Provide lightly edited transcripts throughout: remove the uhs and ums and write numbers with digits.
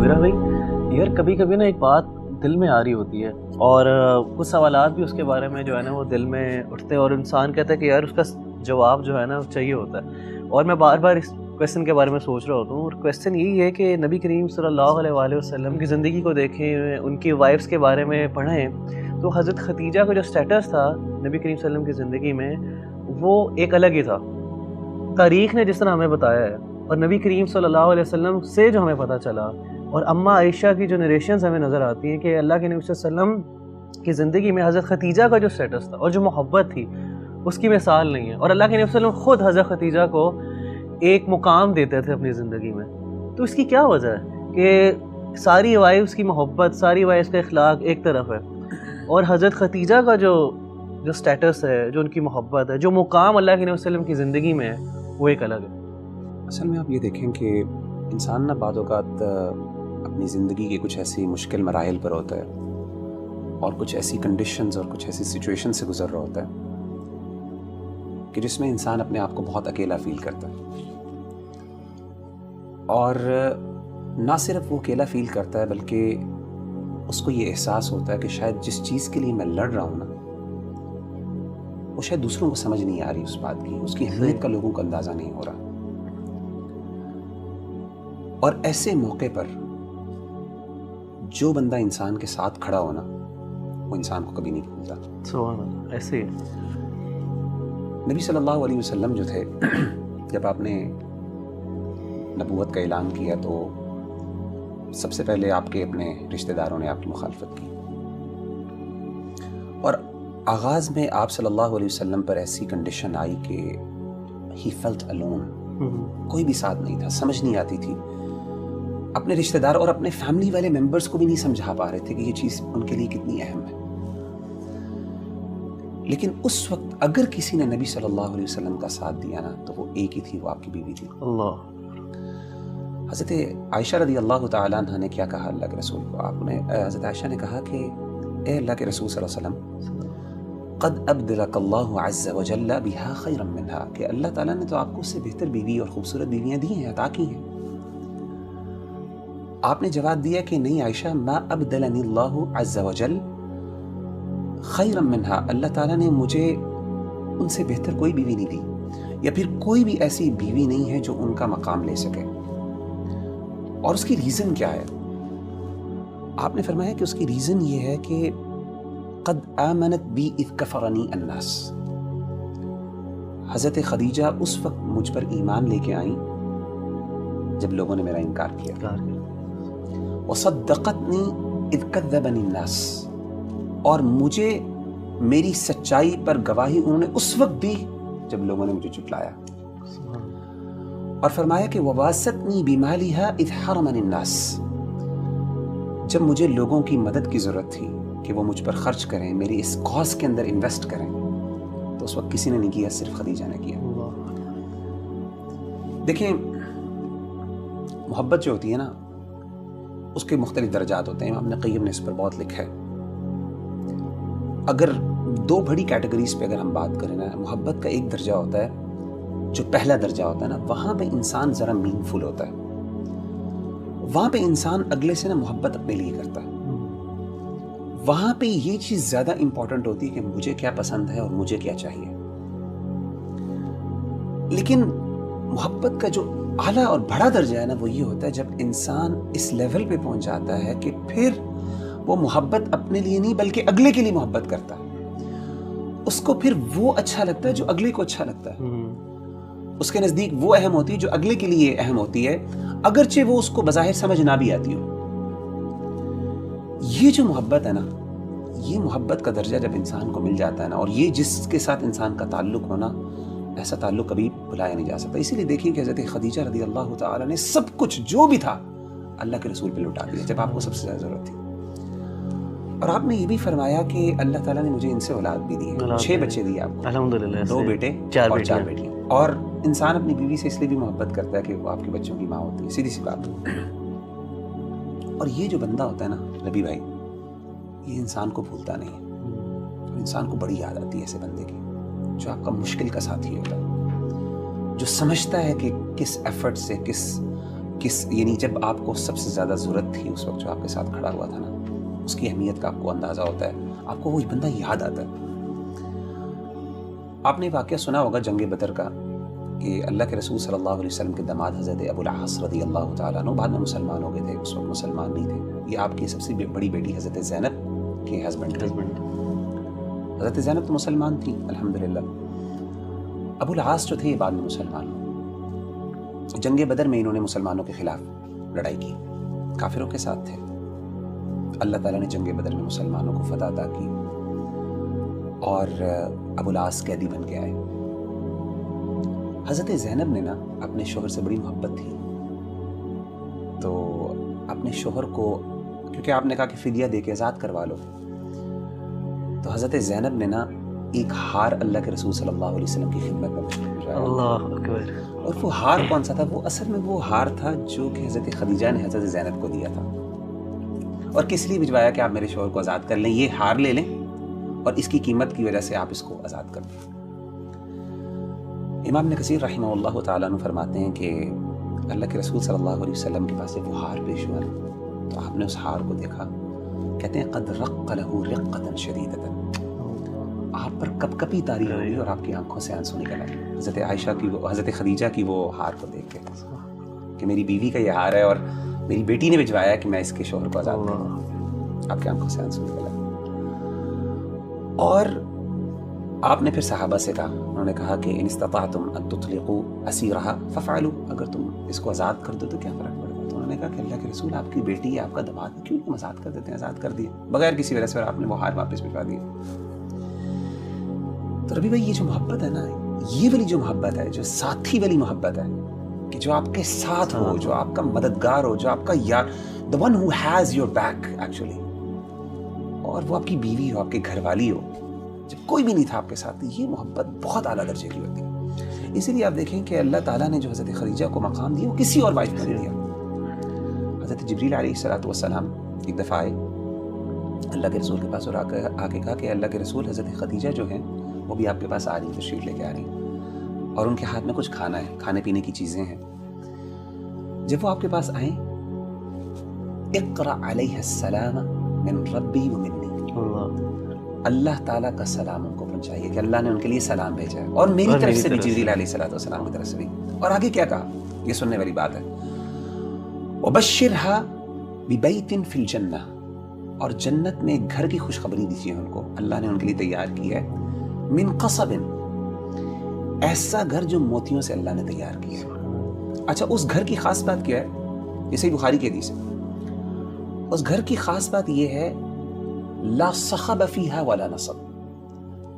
میرا بھائی یار کبھی کبھی نا ایک بات دل میں آ رہی ہوتی ہے اور کچھ سوالات بھی اس کے بارے میں جو ہے نا وہ دل میں اٹھتے ہیں اور انسان کہتا ہے کہ یار اس کا جواب جو ہے نا چاہیے ہوتا ہے. اور میں بار بار اس کویسچن کے بارے میں سوچ رہا ہوتا ہوں, اور کویسچن یہی ہے کہ نبی کریم صلی اللہ علیہ وآلہ وسلم کی زندگی کو دیکھیں, ان کی وائفس کے بارے میں پڑھیں تو حضرت خدیجہ کا جو سٹیٹس تھا نبی کریم صلی اللہ علیہ وسلم کی زندگی میں وہ ایک الگ ہی تھا. تاریخ نے جس طرح ہمیں بتایا ہے اور نبی کریم صلی اللہ علیہ وسلم سے جو ہمیں پتہ چلا اور اماں عائشہ کی جو نریشنز ہمیں نظر آتی ہیں کہ اللہ کے نبی صلی اللہ علیہ وسلم کی زندگی میں حضرت خدیجہ کا جو سٹیٹس تھا اور جو محبت تھی اس کی مثال نہیں ہے. اور اللہ کے نبی صلی اللہ علیہ وسلم خود حضرت خدیجہ کو ایک مقام دیتے تھے اپنی زندگی میں. تو اس کی کیا وجہ ہے کہ ساری وائفس کی محبت, ساری وائفس کا اخلاق ایک طرف ہے اور حضرت خدیجہ کا جو سٹیٹس ہے, جو ان کی محبت ہے, جو مقام اللہ کے نبی صلی اللہ علیہ وسلم کی زندگی میں ہے وہ ایک الگ ہے. اصل میں آپ یہ دیکھیں کہ انسان بعض اوقات اپنی زندگی کے کچھ ایسی مشکل مراحل پر ہوتا ہے اور کچھ ایسی کنڈیشنز اور کچھ ایسی سچویشن سے گزر رہا ہوتا ہے کہ جس میں انسان اپنے آپ کو بہت اکیلا فیل کرتا ہے, اور نہ صرف وہ اکیلا فیل کرتا ہے بلکہ اس کو یہ احساس ہوتا ہے کہ شاید جس چیز کے لیے میں لڑ رہا ہوں نا وہ شاید دوسروں کو سمجھ نہیں آ رہی اس بات کی, اس کی اہمیت کا لوگوں کو اندازہ نہیں ہو رہا. اور ایسے موقع پر جو بندہ انسان کے ساتھ کھڑا ہونا وہ انسان کو کبھی نہیں بھولتا. سبحان اللہ. ایسے ہی نبی صلی اللہ علیہ وسلم جو تھے, جب آپ نے نبوت کا اعلان کیا تو سب سے پہلے آپ کے اپنے رشتہ داروں نے آپ کی مخالفت کی, اور آغاز میں آپ صلی اللہ علیہ وسلم پر ایسی کنڈیشن آئی کہ ہی فیلٹ الون, کوئی بھی ساتھ نہیں تھا, سمجھ نہیں آتی تھی. اپنے رشتہ دار اور اپنے فیملی والے ممبرز کو بھی نہیں سمجھا پا رہے تھے کہ یہ چیز ان کے لیے کتنی اہم ہے. لیکن اس وقت اگر کسی نے نبی صلی اللہ علیہ وسلم کا ساتھ دیا نا تو وہ ایک ہی تھی, وہ آپ کی بیوی تھی. اللہ. حضرت عائشہ رضی اللہ تعالیٰ عنہ نے کیا کہا اللہ کے رسول کو؟ آپ نے حضرت عائشہ نے کہا کہ اے اللہ کے رسول صلی اللہ علیہ وسلم قد ابدلک اللہ عز وجل بہا خیرا منہا, کہ اللہ تعالیٰ نے تو آپ کو اس سے بہتر بیوی اور خوبصورت بیویاں دی ہیں, عطا کی ہیں. آپ نے جواب دیا کہ نہیں عائشہ, ما ابدلنی اللہ عز وجل خیرا منہا, اللہ تعالیٰ نے مجھے ان سے بہتر کوئی بیوی نہیں دی, یا پھر کوئی بھی ایسی بیوی نہیں ہے جو ان کا مقام لے سکے. اور اس کی ریزن کیا ہے؟ آپ نے فرمایا کہ اس کی ریزن یہ ہے کہ قد آمنت بی اذ کفرنی الناس, حضرت خدیجہ اس وقت مجھ پر ایمان لے کے آئیں جب لوگوں نے میرا انکار کیا. وصدقتنی اذ کذبنی الناس, اور مجھے میری سچائی پر گواہی انہوں نے اس وقت دی جب لوگوں نے مجھے جھٹلایا. اور فرمایا کہ وواستنی بمالھا اذ حرمنی الناس, جب مجھے لوگوں کی مدد کی ضرورت تھی کہ وہ مجھ پر خرچ کریں, میری اس کاز کے اندر انویسٹ کریں, تو اس وقت کسی نے نہیں کیا, صرف خدیجہ نے کیا. دیکھیں محبت جو ہوتی ہے نا اس کے مختلف درجات ہوتے ہیں. امام ابن قیم نے اس پر بہت لکھا ہے. اگر دو بڑی کیٹیگریز پہ اگر ہم بات کریں نا, محبت کا ایک درجہ ہوتا ہے جو پہلا درجہ ہوتا ہے نا, وہاں پہ انسان ذرا میننگ فل ہوتا ہے, وہاں پہ انسان اگلے سے نا محبت اپنے لیے کرتا ہے, وہاں پہ یہ چیز زیادہ امپورٹنٹ ہوتی ہے کہ مجھے کیا پسند ہے اور مجھے کیا چاہیے. لیکن محبت کا جو اعلیٰ اور بڑا درجہ ہے نا وہ یہ ہوتا ہے جب انسان اس لیول پہ پہنچ جاتا ہے کہ پھر وہ محبت اپنے لیے نہیں بلکہ اگلے کے لیے محبت کرتا ہے. اس کو پھر وہ اچھا لگتا ہے جو اگلے کو اچھا لگتا ہے, اس کے نزدیک وہ اہم ہوتی ہے جو اگلے کے لیے اہم ہوتی ہے, اگرچہ وہ اس کو بظاہر سمجھ نہ بھی آتی ہو. یہ جو محبت ہے نا, یہ محبت کا درجہ جب انسان کو مل جاتا ہے نا, اور یہ جس کے ساتھ انسان کا تعلق ہونا, ایسا تعلق کبھی بھلایا نہیں جا سکتا. اسی لیے دیکھیے کہ حضرت خدیجہ رضی اللہ تعالیٰ نے سب کچھ جو بھی تھا اللہ کے رسول پہ لٹا دیا جب آپ کو سب سے زیادہ ضرورت تھی. اور آپ نے یہ بھی فرمایا کہ اللہ تعالیٰ نے مجھے ان سے اولاد بھی دی ہے, 6 بچے دیے آپ کو, الحمدللہ, 2 بیٹے اور 4 بیٹیاں. اور انسان اپنی بیوی سے اس لیے بھی محبت کرتا ہے کہ وہ آپ کے بچوں کی ماں ہوتی ہے, سیدھی سی بات. اور یہ جو بندہ ہوتا ہے نا نبی بھائی, یہ انسان کو بھولتا نہیں ہے, اور انسان کو بڑی یاد آتی ہے ایسے بندے کی جو آپ کا مشکل کا ساتھی ہوتا ہے, جو سمجھتا ہے کہ کس ایفرٹ سے, کس یعنی جب آپ کو سب سے زیادہ ضرورت تھی اس وقت جو آپ کے ساتھ کھڑا ہوا تھا نا، اس کی اہمیت کا آپ کو اندازہ ہوتا ہے، آپ کو وہ بندہ یاد آتا ہے. آپ نے واقعہ سنا ہوگا جنگ بدر کا کہ اللہ کے رسول صلی اللہ علیہ وسلم کے داماد حضرت ابو العاص رضی اللہ تعالیٰ عنہ بعد میں مسلمان ہو گئے تھے، اس وقت مسلمان نہیں تھے. یہ آپ کی سب سے بڑی بیٹی حضرت زینب کے ہسبینڈ. حضرت زینب تو مسلمان تھی الحمدللہ. ابو العاص جو تھے یہ بعد میں مسلمان ہوئے. جنگ بدر میں انہوں نے مسلمانوں کے خلاف لڑائی کی، کافروں کے ساتھ تھے. اللہ تعالیٰ نے جنگ بدر میں مسلمانوں کو فتح عطا کی اور ابو العاص قیدی بن کے آئے. حضرت زینب نے نا اپنے شوہر سے بڑی محبت تھی، تو اپنے شوہر کو کیونکہ آپ نے کہا کہ فدیہ دے کے آزاد کروا لو، تو حضرت زینب نے نا ایک ہار اللہ کے رسول صلی اللہ علیہ وسلم کی خدمت میں بھیجا. اللہ اکبر. اور وہ ہار کون سا تھا؟ وہ اصل میں وہ ہار تھا جو کہ حضرت خدیجہ نے حضرت زینب کو دیا تھا. اور کس لیے بھجوایا کہ آپ میرے شوہر کو آزاد کر لیں، یہ ہار لے لیں اور اس کی قیمت کی وجہ سے آپ اس کو آزاد کر دیں. امام ابن کثیر رحمہ اللہ تعالیٰ عنہ فرماتے ہیں کہ اللہ کے رسول صلی اللہ علیہ وسلم کے پاس وہ ہار پیش ہوا تو آپ نے اس ہار کو دیکھا، کہتے ہیں قد رق لہ رقۃ شدیدۃ، آپ پر کپ کپی طاری ہوئی اور آپ کی آنکھوں سے آنسو نکل آئے حضرت عائشہ کی حضرت خدیجہ کی وہ ہار کو دیکھ کے کہ میری بیوی کا یہ ہار ہے اور میری بیٹی نے بھجوایا کہ میں اس کے شوہر کو آزاد کروں. آپ کی آنکھوں سے آنسو نکل آئے. اور آپ نے پھر صحابہ سے کہا، انہوں نے کہا کہ ان استطعتم ان تطلقوا اسیرها ففعلوا، اگر تم اس کو آزاد کر دو تو کیا فرق پڑے گا. تو انہوں نے کہا کہ اللہ کے رسول آپ کی بیٹی ہے، آپ کا داماد ہے، کیوں نہیں آزاد کر دیتے ہیں. آزاد کر دیے بغیر کسی وجہ سے، اور آپ نے وہ ہار واپس بھجوا دیے. تو ربی بھائی یہ جو محبت ہے نا، یہ والی جو محبت ہے، جو ساتھی والی محبت ہے کہ جو آپ کے ساتھ ہو، جو آپ کا مددگار ہو، جو آپ کا یار، the one who has your back actually، اور وہ آپ کی بیوی ہو، آپ کے گھر والی ہو، جب کوئی بھی نہیں تھا آپ کے ساتھ، یہ محبت بہت اعلیٰ درجے کی ہوتی ہے. اسی لیے آپ دیکھیں کہ اللہ تعالیٰ نے جو حضرت خدیجہ کو مقام دیا وہ کسی اور وائف کو نہیں دیا. حضرت جبریل علیہ السلام ایک دفعہ آئے اللہ کے رسول کے پاس اور آ کے کہا کہ اللہ کے رسول حضرت خدیجہ جو ہیں وہ بھی آپ کے پاس آ رہی ہیں، تشریف لے کے آ رہی ہیں، اور ان کے ہاتھ میں کچھ کھانا ہے، کھانے پینے کی چیزیں ہیں. جب وہ آپ کے پاس آئیں، اقرأ علیہ السلام من ربی و منی، اللہ تعالیٰ کا سلام ان کو پہنچائیے کہ اللہ نے ان کے لیے سلام بھیجا ہے، اور میری طرف سے بھی جبریل علیہ السلام کی طرف سے بھی. اور آگے کیا کہا، یہ سننے والی بات ہے، وبشرها ببیت فی الجنہ، اور جنت میں ایک گھر کی خوشخبری دیجیے ان کو، اللہ نے ان کے لیے تیار کی ہے، من قصب، ایسا گھر جو موتیوں سے اللہ نے تیار کیا ہے. اچھا اس گھر کی خاص بات کیا ہے؟ یہ صحیح بخاری کی حدیث ہے. اس گھر کی خاص بات یہ ہے لا صخب فیہا ولا نصب،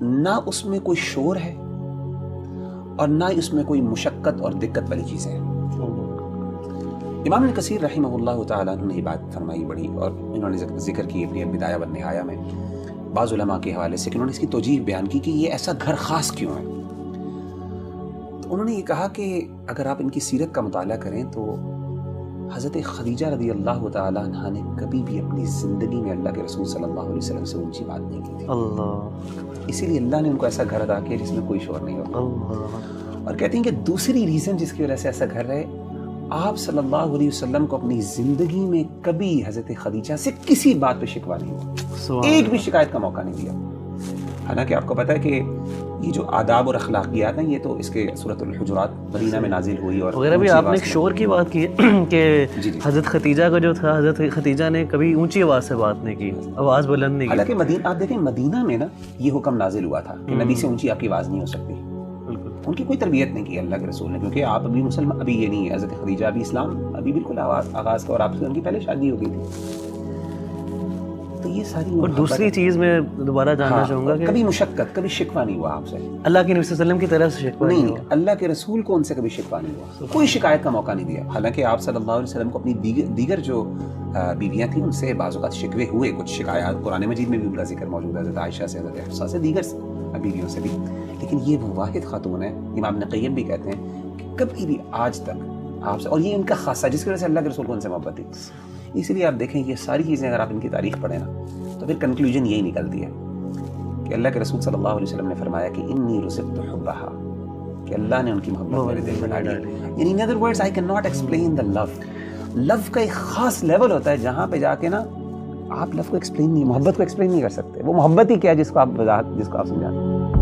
نہ اس میں کوئی شور ہے اور نہ اس میں کوئی مشقت اور دقت والی چیزیں ہیں. امام ابن کثیر رحمہ اللہ تعالیٰ عنہ نے یہ بات فرمائی بڑی، اور انہوں نے ذکر کی اپنی البدایہ والنہایہ میں بعض علماء کے حوالے سے کہ انہوں نے اس کی توجیہ بیان کی کہ یہ ایسا گھر خاص کیوں ہے. تو انہوں نے یہ کہا کہ اگر آپ ان کی سیرت کا مطالعہ کریں تو حضرت خدیجہ رضی اللہ تعالیٰ عنہ نے کبھی بھی اپنی زندگی میں اللہ کے رسول صلی اللہ علیہ وسلم سے اونچی بات نہیں کی تھی. اسی لیے اللہ نے ان کو ایسا گھر عطا کیا جس میں کوئی شور نہیں ہوتا. اور کہتے ہیں کہ دوسری ریزن جس کی وجہ سے ایسا گھر رہے، آپ صلی اللہ علیہ وسلم کو اپنی زندگی میں کبھی حضرت خدیجہ سے کسی بات پہ شکوہ نہیں ہوا، ایک بھی شکایت کا موقع نہیں دیا. حالانکہ آپ کو پتہ ہے کہ یہ جو آداب اور اخلاقیات ہیں یہ تو اس کے سورۃ الحجرات مدینہ میں نازل ہوئی. اور وغیرہ بھی آپ نے ایک شور کی بات کی کہ حضرت خدیجہ کا جو تھا، حضرت خدیجہ نے کبھی اونچی آواز سے بات نہیں کی، آواز بلند نہیں کی. حالانکہ آپ دیکھیں مدینہ میں نا یہ حکم نازل ہوا تھا کہ نبی سے اونچی آپ کی آواز نہیں ہو سکتی. ان کی کوئی تربیت نہیں کی اللہ کے رسول نے، کیونکہ آپ ابھی مسلمان، ابھی یہ نہیں ہے، حضرت خدیجہ ابھی اسلام ابھی بالکل آغاز کا، اور آپ سے ان کی پہلے شادی ہو گئی تھی. تو یہ ساری. اور دوسری چیز میں دوبارہ جاننا چاہوں گا کہ کبھی مشقت، کبھی شکوہ نہیں ہوا آپ سے، اللہ کے نبی صلی اللہ علیہ وسلم کی طرف سے شکوہ نہیں ہوا، اللہ کے رسول کو ان سے کبھی شکوہ نہیں ہوا، کوئی شکایت کا موقع نہیں دیا. حالانکہ آپ صلی اللہ علیہ وسلم کو اپنی دیگر جو بیویاں تھیں ان سے بعض اوقات شکوے ہوئے، کچھ شکایات قرآن مجید میں بھی ان کا ذکر موجود ہے، حضرت عائشہ سے، حضرت حفصہ سے، دیگر بیویوں سے بھی. لیکن یہ وہ واحد خاتون ہے، امام ابن قیم بھی کہتے ہیں کہ کبھی بھی آج تک آپ سے، اور یہ ان کا خاصہ جس کی وجہ سے اللہ کے رسول کو ان سے محبت تھی. اسی لیے آپ دیکھیں یہ ساری چیزیں اگر آپ ان کی تاریخ پڑھیں نا تو پھر کنکلوژن یہی نکلتی ہے کہ اللہ کے رسول صلی اللہ علیہ وسلم نے فرمایا کہ انی رزقت حبها، کہ اللہ نے ان کی محبت میرے دل میں ڈالی. یعنی in other words I cannot explain the love لو کا ایک خاص لیول ہوتا ہے جہاں پہ جا کے نا آپ لو کو ایکسپلین نہیں، محبت کو ایکسپلین نہیں کر سکتے. وہ محبت ہی کیا ہے جس کو آپ سمجھاتے ہیں.